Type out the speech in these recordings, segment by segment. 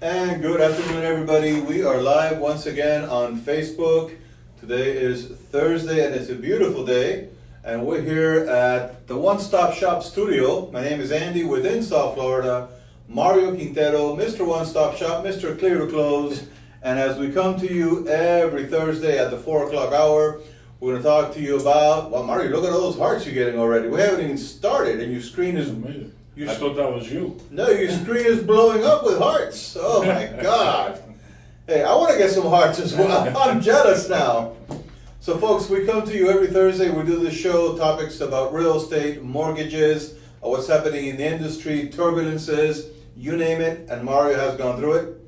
And good afternoon, everybody. We are live once again on Facebook. Today is Thursday and it's a beautiful day. And we're here at the One Stop Shop studio. My name is Andy within South Florida. Mario Quintero, Mr. One Stop Shop, Mr. Clear to Close. And as we come to you every Thursday at the 4 o'clock hour, we're going to talk to you about, well, Mario, look at all those hearts you're getting already. We haven't even started and your screen is... I thought that was you. No, your screen is blowing up with hearts. Oh my God. Hey, I want to get some hearts as well. I'm jealous now. So folks, we come to you every Thursday. We do this show, topics about real estate, mortgages, what's happening in the industry, turbulences, you name it, and Mario has gone through it.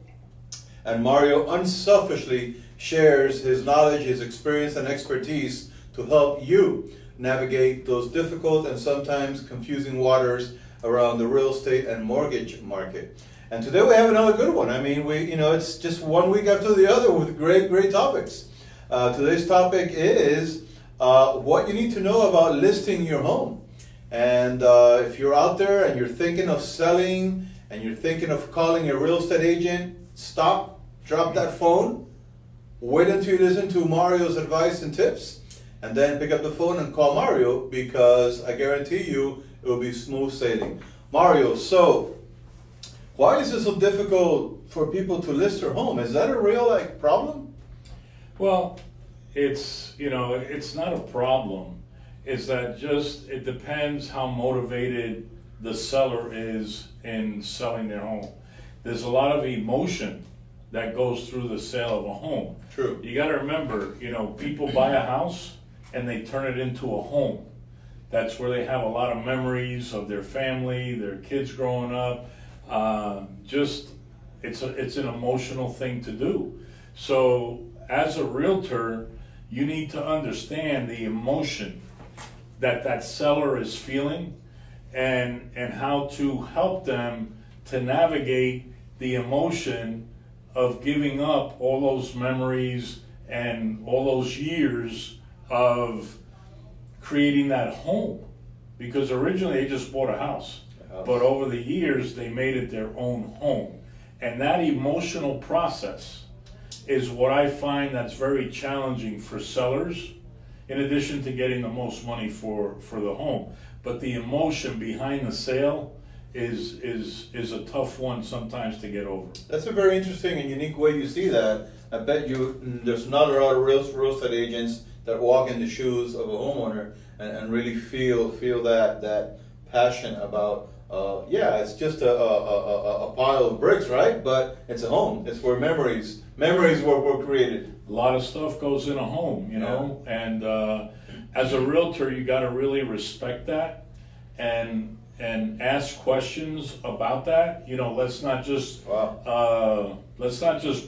And Mario unselfishly shares his knowledge, his experience, and expertise to help you navigate those difficult and sometimes confusing waters around the real estate and mortgage market. And today we have another good one. I mean, it's just one week after the other with great topics. Today's topic is what you need to know about listing your home. And if you're out there and you're thinking of selling and you're thinking of calling a real estate agent, stop, drop that phone, wait until you listen to Mario's advice and tips, and then pick up the phone and call Mario, because I guarantee you it will be smooth sailing. Mario, so why is it so difficult for people to list their home? Is that a real problem? Well, it's not a problem. It's that it depends how motivated the seller is in selling their home. There's a lot of emotion that goes through the sale of a home. True. You got to remember, people buy a house and they turn it into a home. That's where they have a lot of memories of their family, their kids growing up. It's an emotional thing to do. So as a realtor, you need to understand the emotion that seller is feeling and how to help them to navigate the emotion of giving up all those memories and all those years of creating that home. Because originally they just bought a house, but over the years they made it their own home. And that emotional process is what I find that's very challenging for sellers, in addition to getting the most money for the home. But the emotion behind the sale is a tough one sometimes to get over. That's a very interesting and unique way you see that. I bet there's not a lot of real estate agents that walk in the shoes of a homeowner and really feel that passion about it's just a pile of bricks, right? But it's a home. It's where memories were created. A lot of stuff goes in a home, and as a realtor, you got to really respect that and ask questions about that. Let's not just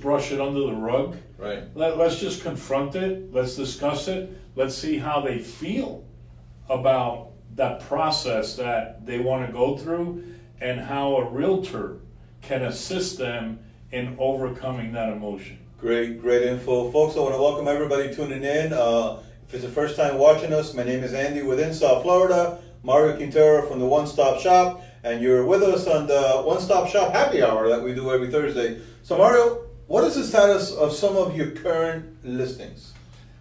brush it under the rug. Right. Let's just confront it. Let's discuss it. Let's see how they feel about that process that they want to go through, and how a realtor can assist them in overcoming that emotion. Great info. Folks, I want to welcome everybody tuning in. If it's the first time watching us, my name is Andy within South Florida. Mario Quintero from the One Stop Shop, and you're with us on the One Stop Shop Happy Hour that we do every Thursday. So Mario, what is the status of some of your current listings?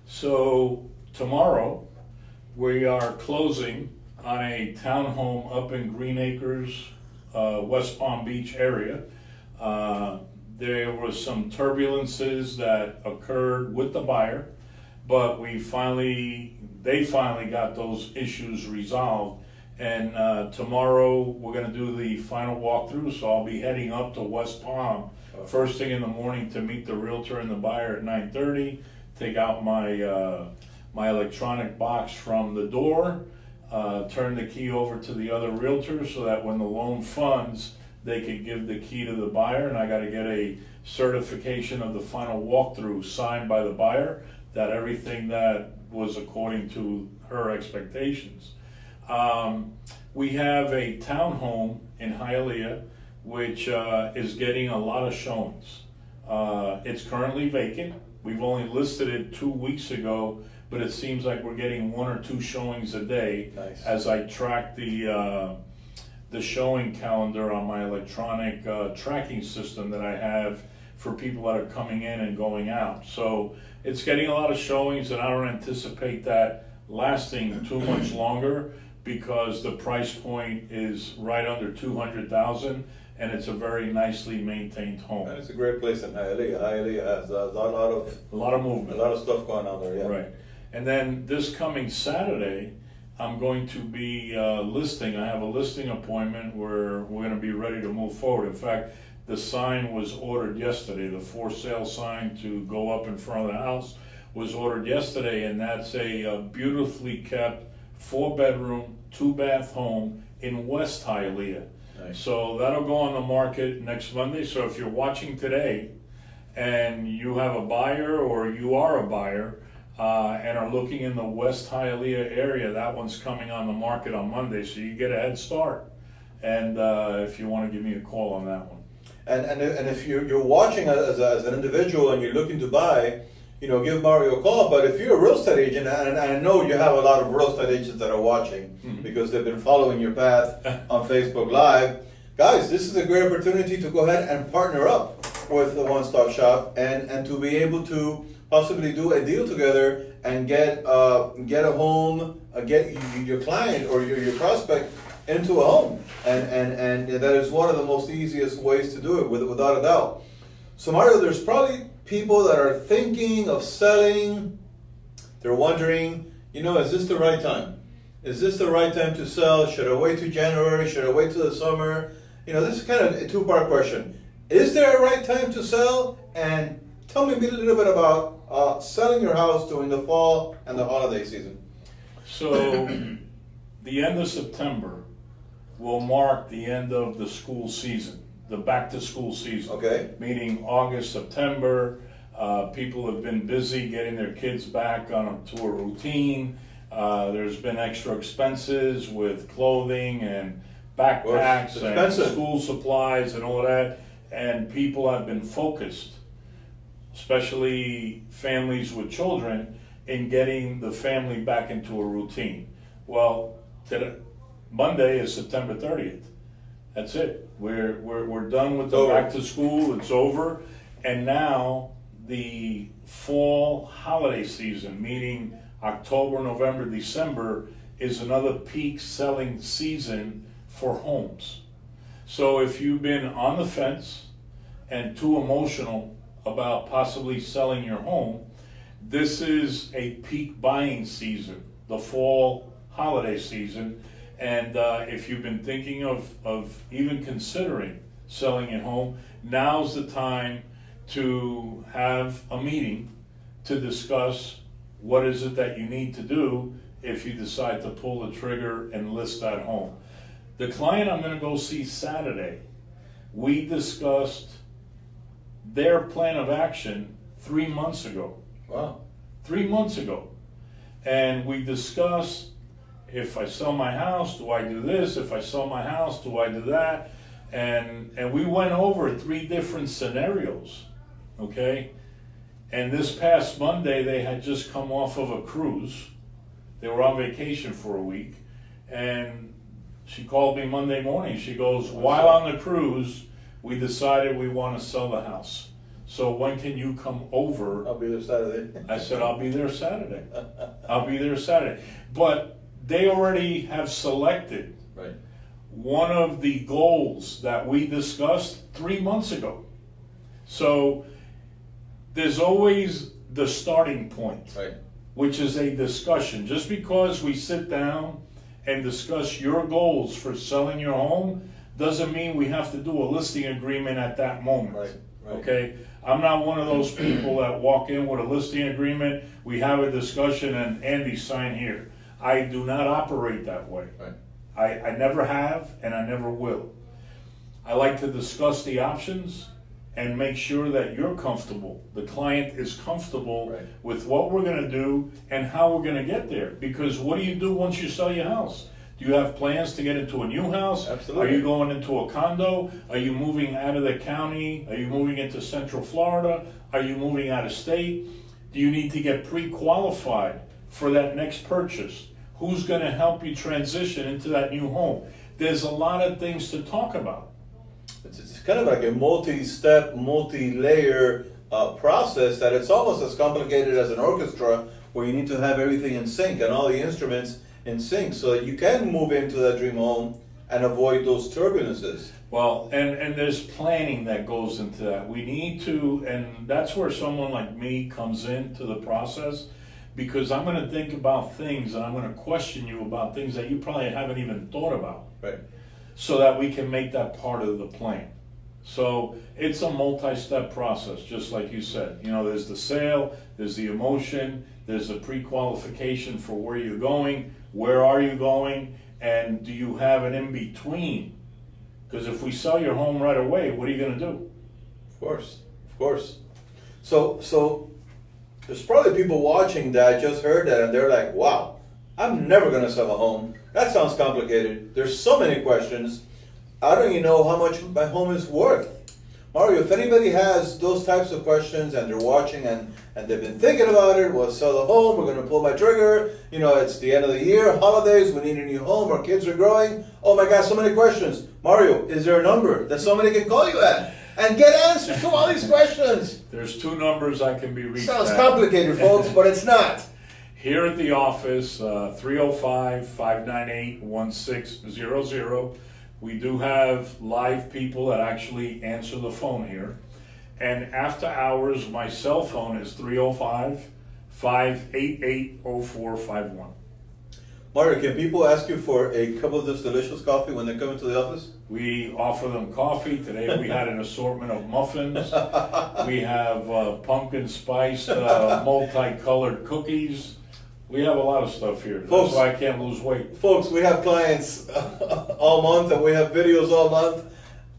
So tomorrow we are closing on a townhome up in Green Acres, West Palm Beach area. There was some turbulences that occurred with the buyer, but they finally got those issues resolved. And tomorrow we're going to do the final walkthrough, so I'll be heading up to West Palm first thing in the morning to meet the realtor and the buyer at 9:30, take out my electronic box from the door, turn the key over to the other realtor so that when the loan funds, they could give the key to the buyer, and I got to get a certification of the final walkthrough signed by the buyer that everything that was according to her expectations. We have a townhome in Hialeah which is getting a lot of showings. It's currently vacant. We've only listed it 2 weeks ago, but it seems like we're getting 1 or 2 showings a day. Nice. As I track the the showing calendar on my electronic tracking system that I have for people that are coming in and going out. So it's getting a lot of showings, and I don't anticipate that lasting too much longer because the price point is right under 200,000, and it's a very nicely maintained home. And it's a great place in Hialeah. Hialeah has a lot of movement. lot of stuff going on there. Yeah. Right. And then this coming Saturday, I'm going to be listing. I have a listing appointment where we're going to be ready to move forward. In fact, the sign was ordered yesterday. The for sale sign to go up in front of the house was ordered yesterday, and that's a beautifully kept 4-bedroom, 2-bath home in West Hialeah. Nice. So that'll go on the market next Monday. So if you're watching today and you have a buyer or you are a buyer and are looking in the West Hialeah area, that one's coming on the market on Monday. So you get a head start. And if you want to give me a call on that one. And if you're watching as an individual and you're looking to buy, give Mario a call. But if you're a real estate agent, and I know you have a lot of real estate agents that are watching because they've been following your path on Facebook Live, guys, this is a great opportunity to go ahead and partner up with the One Stop Shop and to be able to possibly do a deal together and get a home, get your client or your prospect into a home, and that is one of the most easiest ways to do it, without a doubt. So Mario, there's probably people that are thinking of selling. They're wondering, is this the right time? Is this the right time to sell? Should I wait to January? Should I wait till the summer? This is kind of a two-part question. Is there a right time to sell? And tell me a little bit about selling your house during the fall and the holiday season. So the end of September will mark the end of the school season, the back to school season. Okay. Meaning August, September. People have been busy getting their kids back to a routine. There's been extra expenses with clothing and backpacks and school supplies and all of that. And people have been focused, especially families with children, in getting the family back into a routine. Well, Monday is September 30th. That's it. We're done with the back to school. It's over. And now the fall holiday season, meaning October, November, December, is another peak selling season for homes. So if you've been on the fence and too emotional about possibly selling your home, this is a peak buying season, the fall holiday season. And if you've been thinking of even considering selling your home, now's the time to have a meeting to discuss what is it that you need to do if you decide to pull the trigger and list that home. The client I'm going to go see Saturday, we discussed their plan of action 3 months ago. Wow. 3 months ago. And we discussed, if I sell my house, do I do this? If I sell my house, do I do that? And we went over 3 different scenarios, okay? And this past Monday, they had just come off of a cruise. They were on vacation for a week. And she called me Monday morning. She goes, while on the cruise, we decided we want to sell the house. So when can you come over? I'll be there Saturday. I said, I'll be there Saturday. I'll be there Saturday. But they already have selected one of the goals that we discussed 3 months ago. So there's always the starting point, which is a discussion. Just because we sit down and discuss your goals for selling your home doesn't mean we have to do a listing agreement at that moment. Okay? I'm not one of those people that walk in with a listing agreement, we have a discussion, and Andy, sign here. I do not operate that way. I never have, and I never will. I like to discuss the options and make sure that you're comfortable, the client is comfortable with what we're going to do and how we're going to get there. Because what do you do once you sell your house? Do you have plans to get into a new house? Absolutely. Are you going into a condo? Are you moving out of the county? Are you moving into Central Florida? Are you moving out of state? Do you need to get pre-qualified for that next purchase? Who's going to help you transition into that new home? there's a lot of things to talk about. It's kind of like a multi-step, multi-layer process that it's almost as complicated as an orchestra where you need to have everything in sync and all the instruments in sync so that you can move into that dream home and avoid those turbulences. Well, and there's planning that goes into that. We need to, and that's where someone like me comes into the process, because I'm going to think about things and I'm going to question you about things that you probably haven't even thought about. Right. So that we can make that part of the plan. So it's a multi-step process, just like you said. You know, there's the sale, there's the emotion, there's the pre-qualification for where you're going, where are you going, and do you have an in-between? Because if we sell your home right away, what are you going to do? Of course. So there's probably people watching that just heard that and they're like, wow, I'm never going to sell a home. That sounds complicated. There's so many questions. I don't even know how much my home is worth. Mario, if anybody has those types of questions and they're watching and they've been thinking about it, we'll sell the home, we're going to pull my trigger, you know, it's the end of the year, holidays, we need a new home, our kids are growing. Oh my God, so many questions. Mario, is there a number that somebody can call you at and get answers to all these questions? There's 2 numbers I can be reached Sounds at. complicated, folks, but it's not. Here at the office, 305-598-1600. We do have live people that actually answer the phone here. And after hours, my cell phone is 305-588-0451. Mario, can people ask you for a cup of this delicious coffee when they come into the office? We offer them coffee. Today we had an assortment of muffins. We have pumpkin spiced multicolored cookies. We have a lot of stuff here. Folks, that's why I can't lose weight. Folks, we have clients all month and we have videos all month.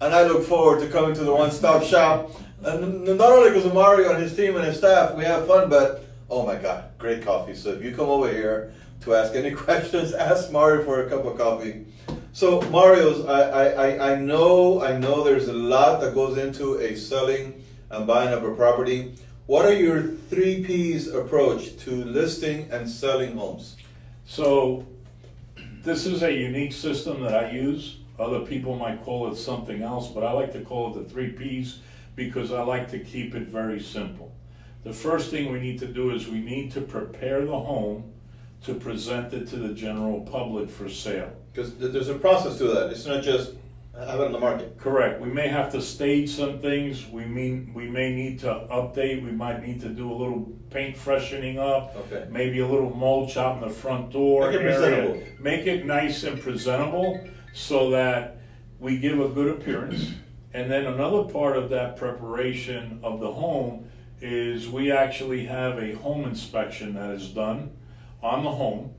And I look forward to coming to the one-stop shop. And not only because of Mario and his team and his staff, we have fun, but oh my God, great coffee. So if you come over here to ask any questions, ask Mario for a cup of coffee. So Mario's, I know there's a lot that goes into a selling and buying of a property. What are your 3 P's approach to listing and selling homes? So this is a unique system that I use. Other people might call it something else, but I like to call it the 3 P's because I like to keep it very simple. The first thing we need to do is we need to prepare the home to present it to the general public for sale. Because there's a process to that. It's not just have it on the market. Correct. We may have to stage some things. We may need to update. We might need to do a little paint freshening up. Okay. Maybe a little mulch out in the front door Make it area. presentable. Make it nice and presentable so that we give a good appearance. And then another part of that preparation of the home is we actually have a home inspection that is done on the home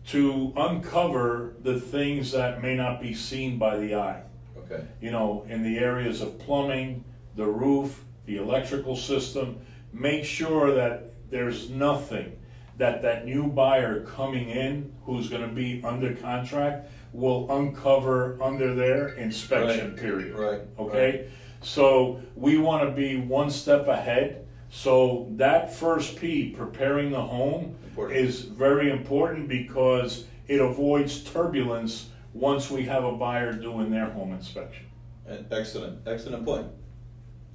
to uncover the things that may not be seen by the eye. Okay. You know, in the areas of plumbing, the roof, the electrical system, make sure that there's nothing that new buyer coming in who's going to be under contract will uncover under their inspection period. Right. Okay? Right. So we want to be one step ahead. So that first P, preparing the home, Important. is very important because it avoids turbulence once we have a buyer doing their home inspection. Excellent point.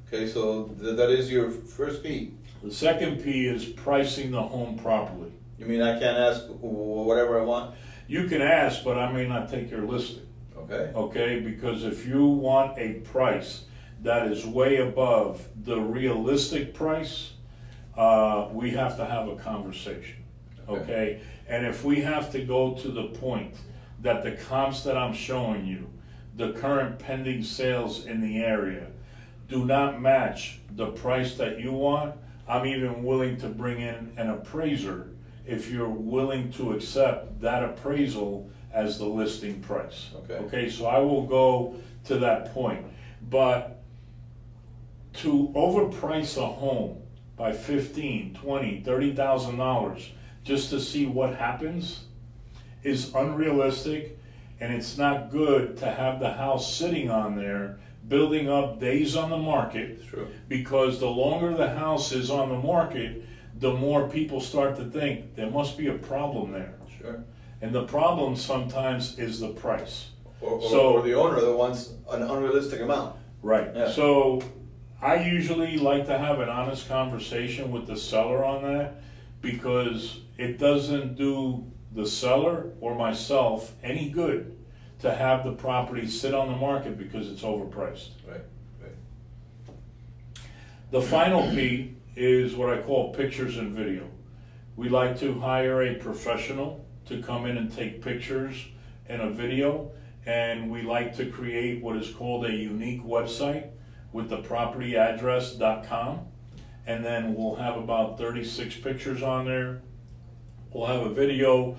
Okay, so that is your first P. The second P is pricing the home properly. You mean I can't ask whatever I want? You can ask, but I may not take your listing. Okay. Okay, because if you want a price that is way above the realistic price, we have to have a conversation. Okay? And if we have to go to the point that the comps that I'm showing you, the current pending sales in the area, do not match the price that you want, I'm even willing to bring in an appraiser if you're willing to accept that appraisal as the listing price. Okay. Okay, so I will go to that point. But to overprice a home by $15,000, $20,000, $30,000 just to see what happens is unrealistic, and it's not good to have the house sitting on there building up days on the market. True. Because the longer the house is on the market, the more people start to think there must be a problem there. Sure. And the problem sometimes is the price. Or the owner that wants an unrealistic amount. Right. Yeah. So I usually like to have an honest conversation with the seller on that, because it doesn't do the seller or myself any good to have the property sit on the market because it's overpriced. Right. The final P is what I call pictures and video. We like to hire a professional to come in and take pictures and a video, and we like to create what is called a unique website with the propertyaddress.com, and then we'll have about 36 pictures on there. We'll have a video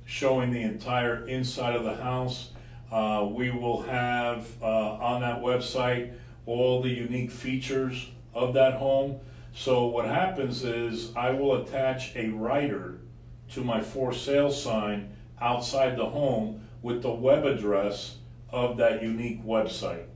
showing the entire inside of the house. We will have on that website all the unique features of that home. So what happens is I will attach a writer to my for sale sign outside the home with the web address of that unique website.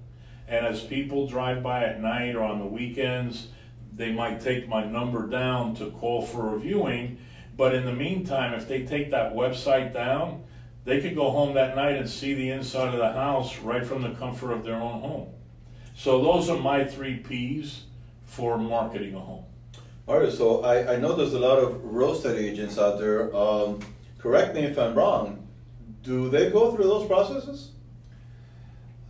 And as people drive by at night or on the weekends, they might take my number down to call for a viewing. But in the meantime, if they take that website down, they could go home that night and see the inside of the house right from the comfort of their own home. So those are my 3 Ps for marketing a home. All right, so I know there's a lot of real estate agents out there. Correct me if I'm wrong. Do they go through those processes?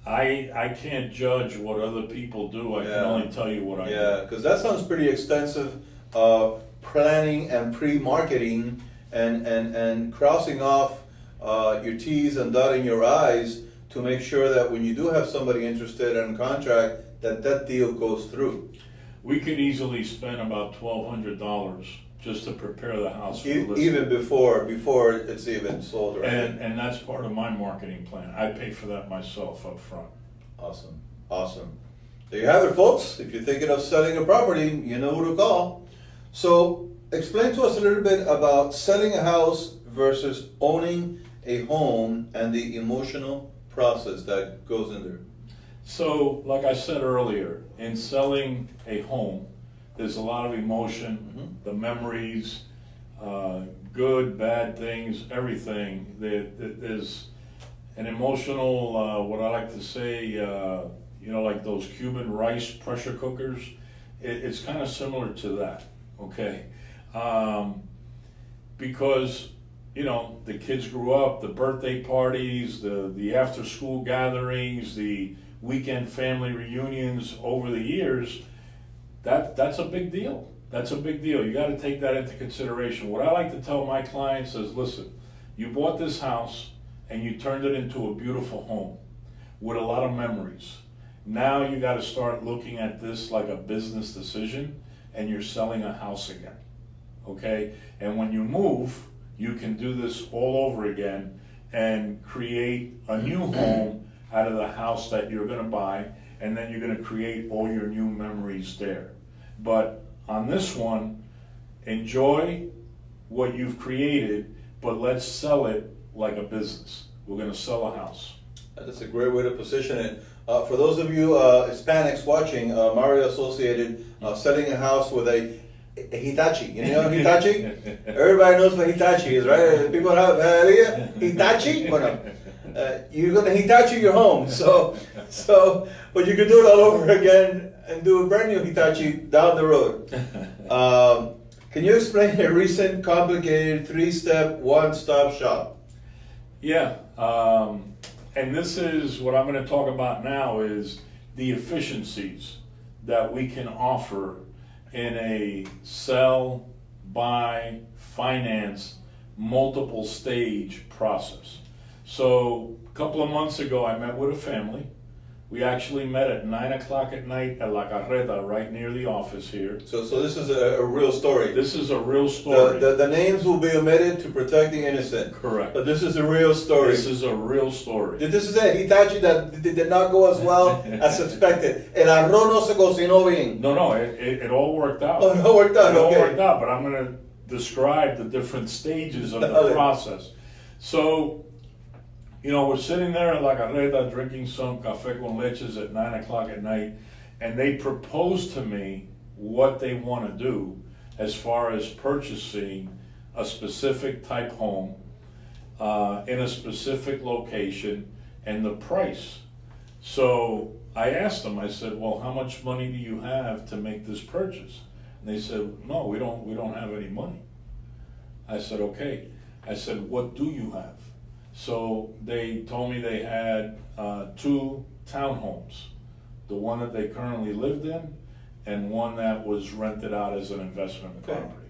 I can't judge what other people do. I can only tell you what I do. Yeah, because that sounds pretty extensive, planning and pre-marketing and crossing off your T's and dotting your I's to make sure that when you do have somebody interested in contract, that deal goes through. We could easily spend about $1,200 just to prepare the house for the listing. Even before it's even sold, right? And that's part of my marketing plan. I pay for that myself up front. Awesome. There you have it, folks. If you're thinking of selling a property, you know who to call. So explain to us a little bit about selling a house versus owning a home and the emotional process that goes in there. So, like I said earlier, in selling a home, there's a lot of emotion, the memories, good, bad things, everything. There's an emotional, what I like to say, like those Cuban rice pressure cookers. It's kind of similar to that, okay? Because, the kids grew up, the birthday parties, the after-school gatherings, the weekend family reunions over the years, that's a big deal. That's a big deal. You got to take that into consideration. What I like to tell my clients is, listen, you bought this house and you turned it into a beautiful home with a lot of memories. Now you got to start looking at this like a business decision, and you're selling a house again, okay? And when you move, you can do this all over again and create a new home out of the house that you're going to buy, and then you're going to create all your new memories there. But on this one, enjoy what you've created, but let's sell it like a business. We're going to sell a house. That's a great way to position it. For those of you Hispanics watching, Mario associated selling a house with a Hitachi. You know Hitachi? Everybody knows what Hitachi is, right? People have Hitachi? Bueno, you're going to Hitachi your home. So, but you can do it all over again and do a brand new Hitachi down the road. Can you explain a recent complicated 3-step one-stop shop? Yeah, and this is what I'm going to talk about now, is the efficiencies that we can offer in a sell, buy, finance, multiple stage process. So a couple of months ago, I met with a family. We actually met at 9 o'clock at night at La Carreta, right near the office here. So this is a real story. This is a real story. The names will be omitted to protect the innocent. Correct. But this is a real story. This is a real story. This is a Hitachi that did not go as well as expected. El arroz no se cocinó bien. No, it all worked out. Oh, it all worked out, It all okay. worked out, but I'm going to describe the different stages of the process. So, we're sitting there at La Carreta drinking some café con leches at 9 o'clock at night, and they propose to me what they want to do as far as purchasing a specific type home in a specific location and the price. So I asked them, I said, well, how much money do you have to make this purchase? And they said, no, we don't have any money. I said, okay. I said, what do you have? So they told me they had 2 townhomes, the one that they currently lived in and one that was rented out as an investment Okay. property.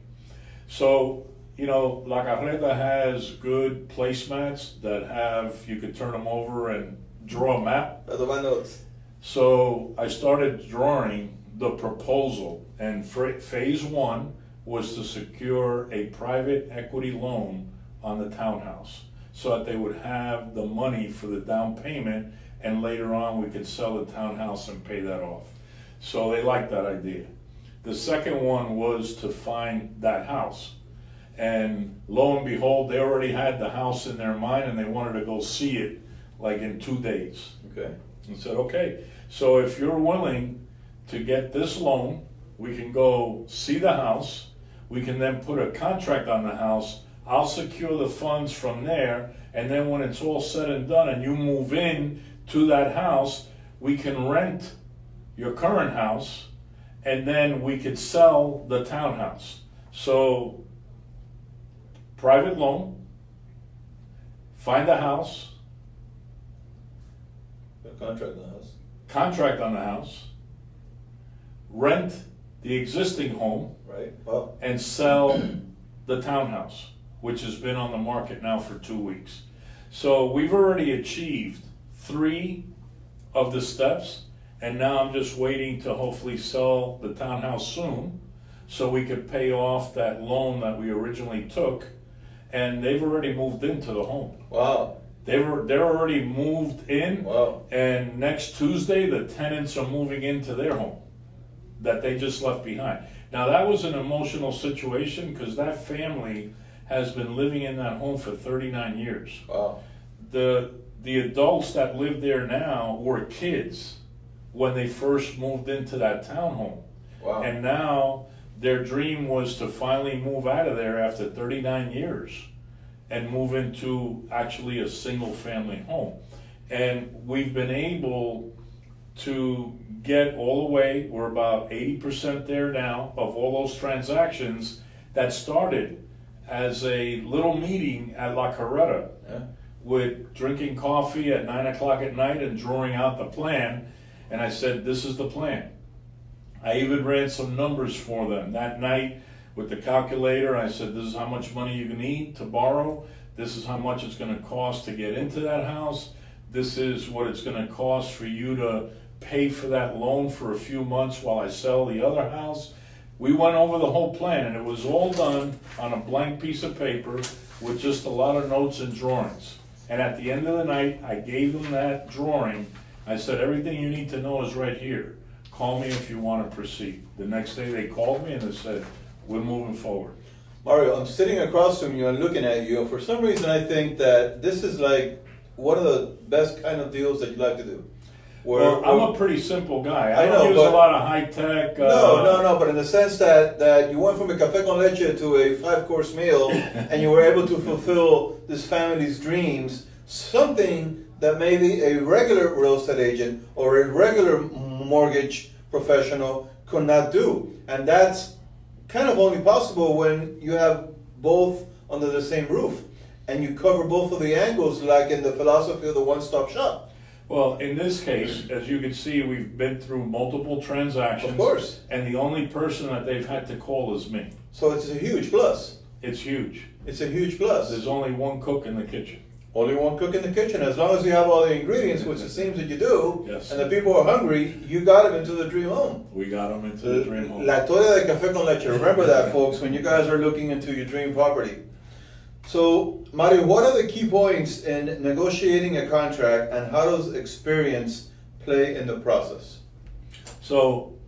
So, you know, La Carreta has good placemats that have, you could turn them over and draw a map. That's my notes. So I started drawing the proposal, and phase 1 was to secure a private equity loan on the townhouse so that they would have the money for the down payment, and later on we could sell the townhouse and pay that off. So they liked that idea. The second one was to find that house. And lo and behold, they already had the house in their mind and they wanted to go see it like in 2 days. Okay. And said, okay, so if you're willing to get this loan, we can go see the house. We can then put a contract on the house. I'll secure the funds from there. And then when it's all said and done and you move in to that house, we can rent your current house and then we could sell the townhouse. So private loan, find a house, The contract on the house. contract on the house, rent the existing home, Right. Well, and sell the townhouse, which has been on the market now for 2 weeks. So we've already achieved 3 of the steps, and now I'm just waiting to hopefully sell the townhouse soon so we could pay off that loan that we originally took, and they've already moved into the home. wow. They're already moved in. Wow. And next Tuesday, the tenants are moving into their home that they just left behind. Now, that was an emotional situation because that family has been living in that home for 39 years. Wow. The adults that live there now were kids when they first moved into that townhome. Wow. And now their dream was to finally move out of there after 39 years and move into actually a single family home. And we've been able to get all the way, we're about 80% there now of all those transactions that started as a little meeting at La Carreta Yeah. with drinking coffee at 9 o'clock at night and drawing out the plan. And I said, this is the plan. I even ran some numbers for them that night with the calculator. I said, this is how much money you need to borrow. This is how much it's going to cost to get into that house. This is what it's going to cost for you to pay for that loan for a few months while I sell the other house. We went over the whole plan, and it was all done on a blank piece of paper with just a lot of notes and drawings. And at the end of the night, I gave them that drawing. I said, everything you need to know is right here. Call me if you want to proceed. The next day they called me and they said, we're moving forward. Mario, I'm sitting across from you and looking at you. For some reason, I think that this is like one of the best kind of deals that you like to do. Well, I'm a pretty simple guy. I I don't know, use but- a lot of high tech. No, but in the sense that you went from a café con leche to a 5-course meal and you were able to fulfill this family's dreams, something that maybe a regular real estate agent or a regular mortgage professional could not do. And that's kind of only possible when you have both under the same roof and you cover both of the angles, like in the philosophy of the one-stop shop. Well, in this case, as you can see, we've been through multiple transactions. Of course. And the only person that they've had to call is me. So it's a huge plus. It's huge. It's a huge plus. There's only one cook in the kitchen. Only one cook in the kitchen. As long as you have all the ingredients, which it seems that you do, Yes. and the people are hungry, you got them into the dream home. We got them into the dream home. La Torre de Café con Leche. Remember that, folks, when you guys are looking into your dream property. So, Mario, what are the key points in negotiating a contract, and how does experience play in the process? So,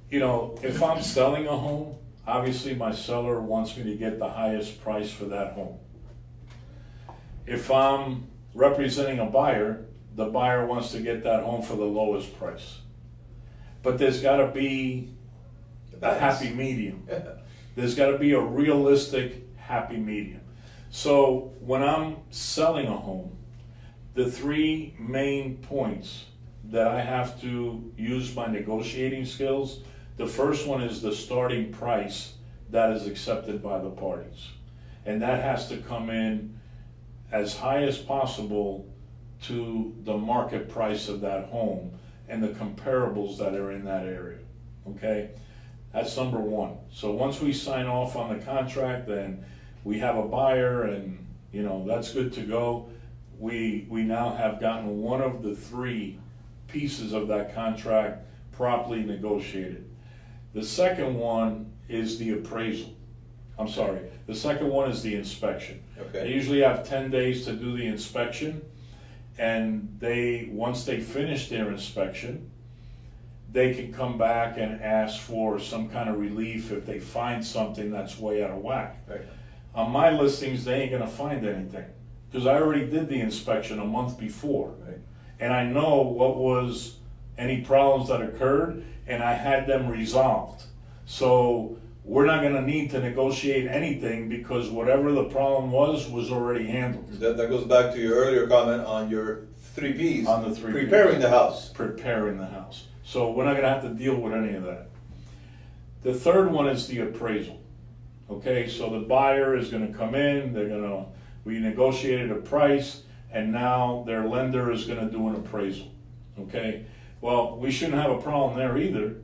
you know, if I'm selling a home, obviously my seller wants me to get the highest price for that home. If I'm representing a buyer, the buyer wants to get that home for the lowest price. But there's got to be a happy medium. There's got to be a realistic happy medium. So when I'm selling a home, the three main points that I have to use my negotiating skills, the first one is the starting price that is accepted by the parties. And that has to come in as high as possible to the market price of that home and the comparables that are in that area, okay? That's number one. So once we sign off on the contract, then we have a buyer and, you know, that's good to go. We now have gotten one of the three pieces of that contract properly negotiated. The second one is the appraisal. The second one is the inspection. Okay. They usually have 10 days to do the inspection, and once they finish their inspection, they can come back and ask for some kind of relief if they find something that's way out of whack. Right. On my listings, they ain't gonna find anything, because I already did the inspection a month before. Right. And I know what was any problems that occurred, and I had them resolved. So we're not gonna need to negotiate anything, because whatever the problem was already handled. That goes back to your earlier comment on your 3 Ps. On the 3 Ps. Preparing the house. Preparing the house. So we're not gonna have to deal with any of that. The third one is the appraisal. Okay, so the buyer is gonna come in, we negotiated a price, and now their lender is gonna do an appraisal. Okay, well, we shouldn't have a problem there either,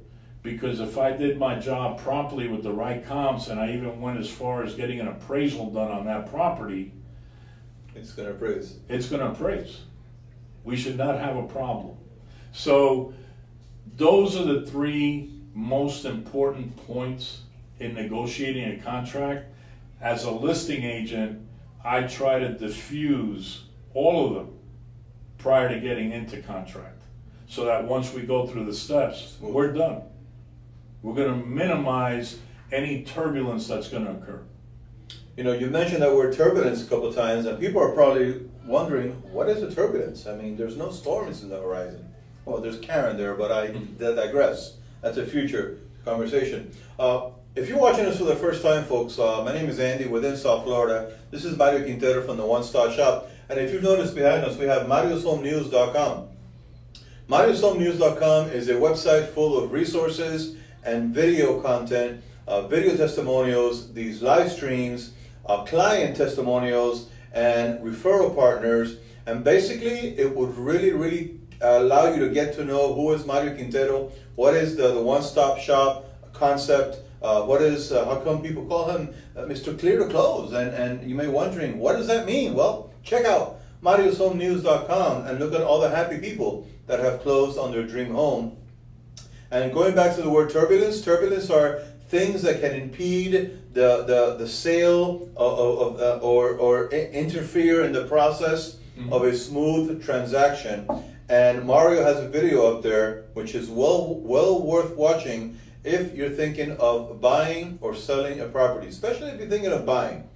because if I did my job properly with the right comps, and I even went as far as getting an appraisal done on that property, It's gonna appraise. it's gonna appraise. We should not have a problem. So those are the three most important points in negotiating a contract. As a listing agent, I try to diffuse all of them prior to getting into contract, so that once we go through the steps, we're done. We're gonna minimize any turbulence that's gonna occur. You know, you mentioned that word turbulence a couple of times, and people are probably wondering, what is a turbulence? I mean, there's no storms in the horizon. Well, there's Karen there, but I digress. That's a future conversation. If you're watching us for the first time, folks, my name is Andy within South Florida. This is Mario Quintero from the One Stop Shop. And if you've noticed behind us, we have MariosHomeNews.com. MariosHomeNews.com is a website full of resources and video content, video testimonials, these live streams, client testimonials, and referral partners. And basically, it would really allow you to get to know who is Mario Quintero, what is the one-stop shop concept, how come people call him Mr. Clear to Close, and you may be wondering, what does that mean? Well, check out MariosHomeNews.com and look at all the happy people that have closed on their dream home. And going back to the word turbulence are things that can impede the sale or interfere in the process of a smooth transaction. And Mario has a video up there which is well worth watching if you're thinking of buying or selling a property, especially if you're thinking of buying.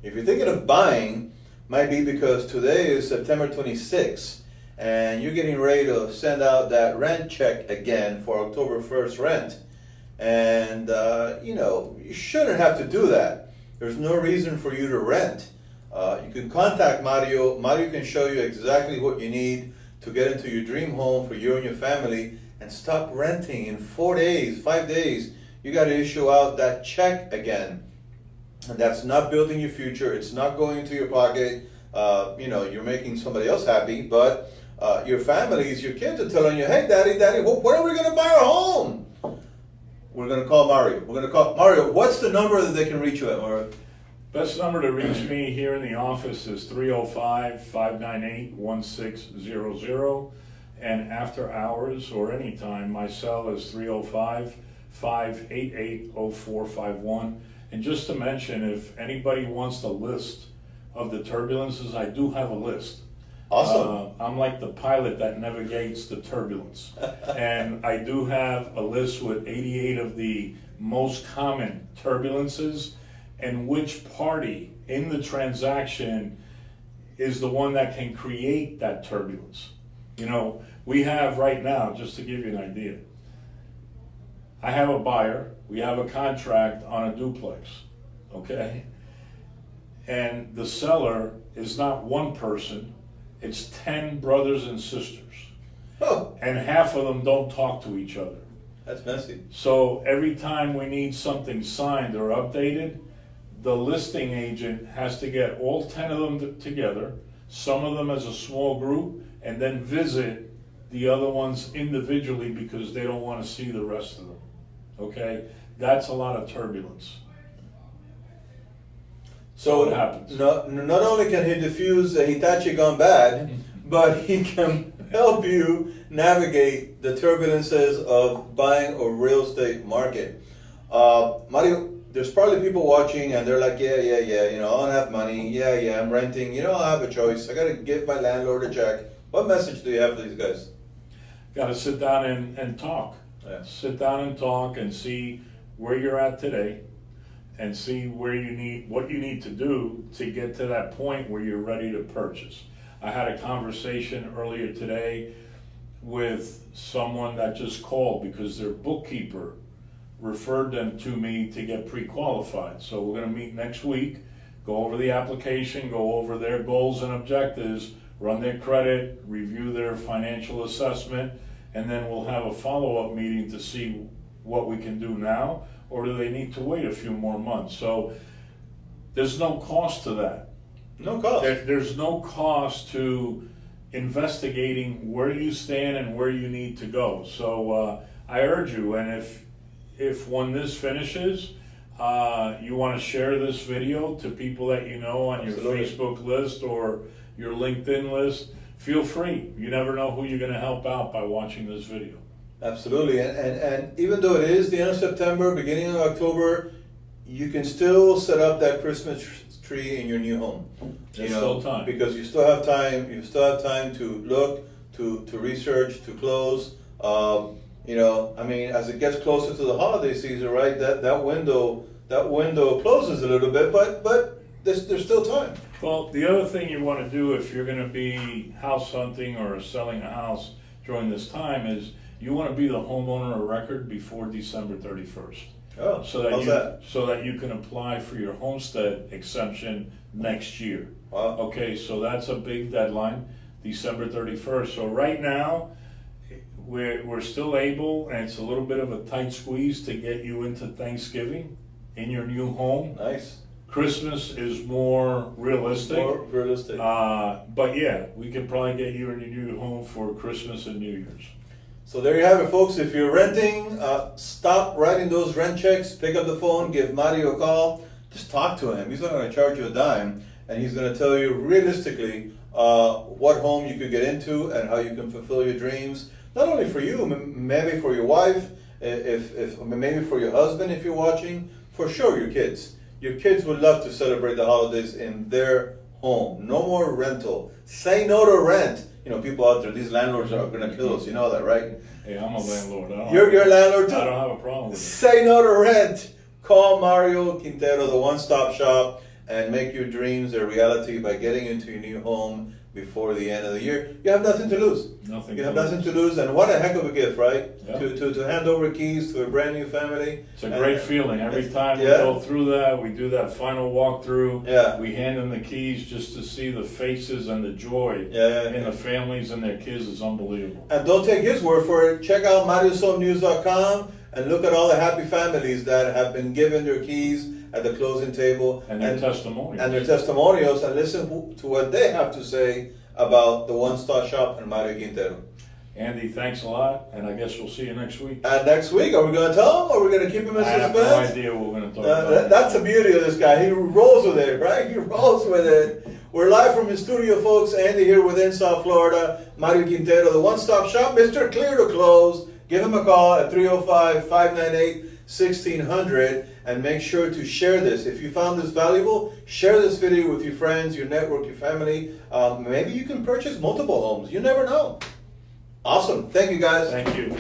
If you're thinking of buying, might be because today is September 26th and you're getting ready to send out that rent check again for October 1st rent. And you shouldn't have to do that. There's no reason for you to rent. You can contact Mario. Mario can show you exactly what you need to get into your dream home for you and your family, and stop renting in 4 days, 5 days. You got to issue out that check again. And that's not building your future. It's not going into your pocket. You're making somebody else happy, but your families, your kids are telling you, hey, daddy, when are we going to buy our home? We're going to call Mario. We're going to call Mario. What's the number that they can reach you at, Mario? Best number to reach me here in the office is 305-598-1600. And after hours or anytime, my cell is 305-588-0451. And just to mention, if anybody wants the list of the turbulences, I do have a list. Awesome. I'm like the pilot that navigates the turbulence. And I do have a list with 88 of the most common turbulences, and which party in the transaction is the one that can create that turbulence. You know, we have right now, just to give you an idea, I have a buyer, we have a contract on a duplex, okay? and the seller is not one person, it's 10 brothers and sisters. Oh, And half of them don't talk to each other. that's messy. So every time we need something signed or updated, the listing agent has to get all 10 of them together, some of them as a small group, and then visit the other ones individually because they don't want to see the rest of them. Okay? That's a lot of turbulence. So What happens? not only can he diffuse a Hitachi gone bad, but he can help you navigate the turbulences of buying a real estate market. Mario, there's probably people watching and they're like, yeah, you know, I don't have money. Yeah, I'm renting. You know, I have a choice. I got to give my landlord a check. What message do you have for these guys? Got to sit down and talk. Yeah. Sit down and talk and see where you're at today, and see where what you need to do to get to that point where you're ready to purchase. I had a conversation earlier today with someone that just called because their bookkeeper referred them to me to get pre-qualified. So we're gonna meet next week, go over the application, go over their goals and objectives, run their credit, review their financial assessment, and then we'll have a follow-up meeting to see what we can do now, or do they need to wait a few more months? So there's no cost to that. No cost. There's no cost to investigating where you stand and where you need to go. So I urge you, and if when this finishes, you want to share this video to people that you know on your Absolutely. Facebook list or your LinkedIn list, feel free. You never know who you're going to help out by watching this video. Absolutely, and even though it is the end of September, beginning of October, you can still set up that Christmas tree in your new home. There's still time. Because you still have time. You still have time to look, to research, to close. You know, I mean, as it gets closer to the holiday season, right? That window closes a little bit, but there's still time. Well, the other thing you want to do if you're going to be house hunting or selling a house during this time is you want to be the homeowner of record before December 31st. Oh, So that how's that? so that you can apply for your homestead exemption next year. Wow. Okay, so that's a big deadline, December 31st. So right now, we're still able, and it's a little bit of a tight squeeze to get you into Thanksgiving in your new home. Nice. Christmas is more realistic. More realistic. But yeah, we could probably get you in your new home for Christmas and New Year's. So there you have it, folks. If you're renting, stop writing those rent checks. Pick up the phone, give Mario a call. Just talk to him. He's not going to charge you a dime, and he's going to tell you realistically what home you could get into and how you can fulfill your dreams. Not only for you, maybe for your wife, if maybe for your husband if you're watching. For sure, your kids. Your kids would love to celebrate the holidays in their home. No more rental. Say no to rent. You know, people out there, these landlords are going to kill us. You know that, right? Hey, I'm a landlord. You're a landlord too. I don't have a problem with it. Say no to rent. Call Mario Quintero, the one-stop shop, and make your dreams a reality by getting into your new home before the end of the year. You have nothing to lose. Nothing. You have nothing to lose, and what a heck of a gift, right? Yeah. To hand over keys to a brand new family. It's a great feeling. Every time we Yeah. go through that, we do that final walkthrough. Yeah. We hand them the keys just to see the faces and the joy Yeah. in the families and their kids is unbelievable. And don't take his word for it. Check out MarioSoneNews.com and look at all the happy families that have been given their keys at the closing table And their testimonials. and their testimonials, and listen to what they have to say about the one-stop shop and Mario Quintero. Andy, thanks a lot, and I guess we'll see you next week. And next week, are we going to tell him, or are we going to keep him in I have no suspense? idea what we're going to talk about. That's the beauty of this guy. He rolls with it, right? He rolls with it. We're live from his studio, folks. Andy here within South Florida. Mario Quintero, the one-stop shop, Mr. Clear to Close. Give him a call at 305-598-1600, and make sure to share this. If you found this valuable, share this video with your friends, your network, your family. Maybe you can purchase multiple homes. You never know. Awesome. Thank you, guys. Thank you.